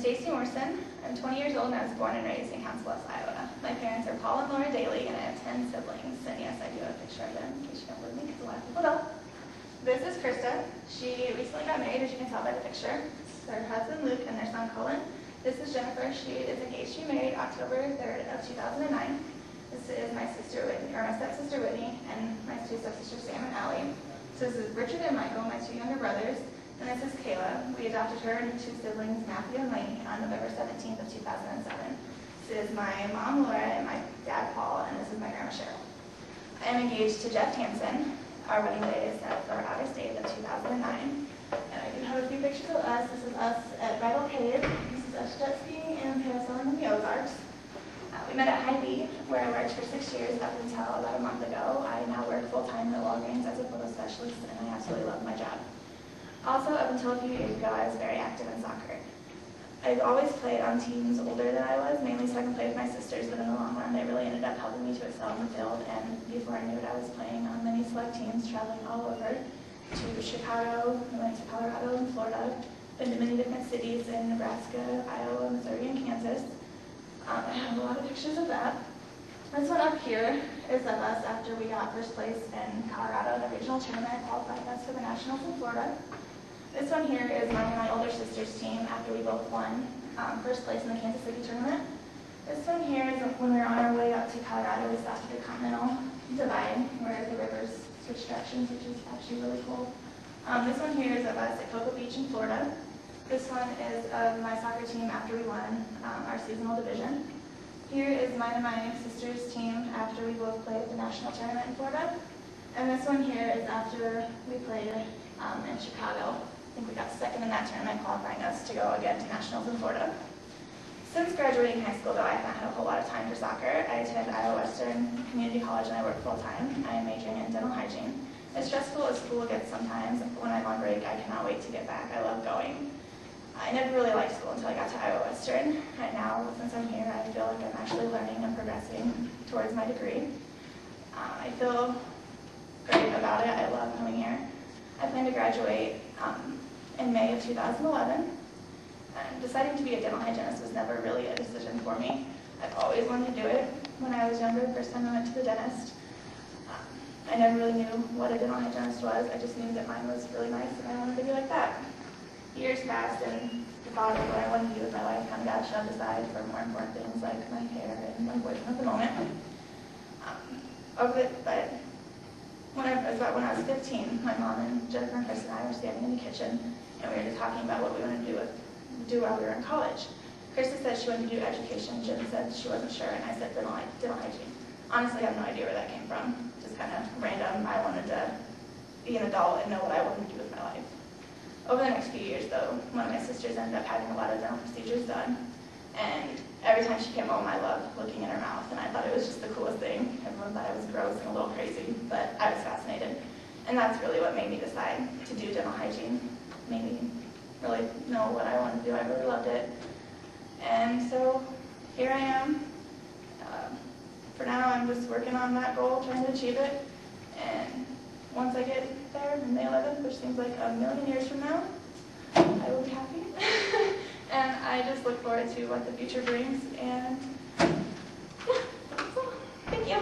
Staci Morrison. I'm 20 years old and I was born and raised in Council Bluffs, Iowa. My parents are Paul and Laura Daly, and I have 10 siblings. And yes, I do have a picture of them, in case you don't believe me, because a lot of people don't. This is Krista. She recently got married, as you can tell by the picture. It's her husband Luke and their son Colin. This is Jennifer. She is engaged to be married October 3rd of 2009. This is my sister Whitney, or my stepsister Whitney, and my two stepsisters Sam and Allie. So this is Richard and Michael, my two younger brothers. And this is Kayla. We adopted her and her two siblings, Matthew and Lainey, on November 17th of 2007. This is my mom, Laura, and my dad, Paul, and this is my grandma, Cheryl. I am engaged to Jeff Hansen. Our wedding date is set for August 8th of 2009. And I do have a few pictures of us. This is us at Bridal Cave. This is us jet skiing and parasailing in the Ozarks. We met at Hy-Vee, where I worked for 6 years up until about a month ago. I now work full-time at Walgreens as a photo specialist, and I absolutely love my job. Also, up until a few years ago, I was very active in soccer. I've always played on teams older than I was, mainly so I can play with my sisters, but in the long run, it really ended up helping me to excel in the field, and before I knew it, I was playing on many select teams, traveling all over to Chicago, I went to Colorado and Florida, been to many different cities in Nebraska, Iowa, Missouri, and Kansas. I have a lot of pictures of that. This one up here is of us after we got first place in Colorado in the regional tournament, qualifying us for the Nationals in Florida. This one here is mine and my older sister's team after we both won first place in the Kansas City tournament. This one here is when we were on our way up to Colorado. We stopped at the Continental Divide where the rivers switch directions, which is actually really cool. This one here is of us at Cocoa Beach in Florida. This one is of my soccer team after we won our seasonal division. Here is mine and my sister's team after we both played at the national tournament in Florida. And this one here is after we played in Chicago. I think we got second in that tournament, qualifying us to go again to nationals in Florida. Since graduating high school, though, I haven't had a whole lot of time for soccer. I attend Iowa Western Community College and I work full-time. I am majoring in dental hygiene. As stressful as school gets sometimes, when I'm on break, I cannot wait to get back. I love going. I never really liked school until I got to Iowa Western. Right now, since I'm here, I feel like I'm actually learning and progressing towards my degree. I feel great about it. I love coming here. I plan to graduate in May of 2011. Deciding to be a dental hygienist was never really a decision for me. I've always wanted to do it. When I was younger, the first time I went to the dentist, I never really knew what a dental hygienist was. I just knew that mine was really nice and I wanted to be like that. Years passed and the thought of what I wanted to do with my life kind of got shoved aside for more important things like my hair and my boyfriend at the moment. But when I was 15, my mom and Jennifer and Chris and I were standing in the kitchen and we were just talking about what we wanted to do while we were in college. Krista said she wanted to do education, Jen said she wasn't sure, and I said dental hygiene. Honestly, I have no idea where that came from. Just kind of random. I wanted to be an adult and know what I wanted to do with my life. Over the next few years, though, one of my sisters ended up having a lot of dental procedures done, and every time she came home, I loved looking in her mouth, and I thought it was just the coolest thing. Everyone thought I was gross and a little crazy, but I was fascinated. And that's really what made me decide to do dental hygiene. Made me really know what I wanted to do. I really loved it. And so here I am. For now, I'm just working on that goal, trying to achieve it. And once I get there, May 11th, which seems like a million years from now, I will be happy. And I just look forward to what the future brings. And yeah, that's all. Thank you.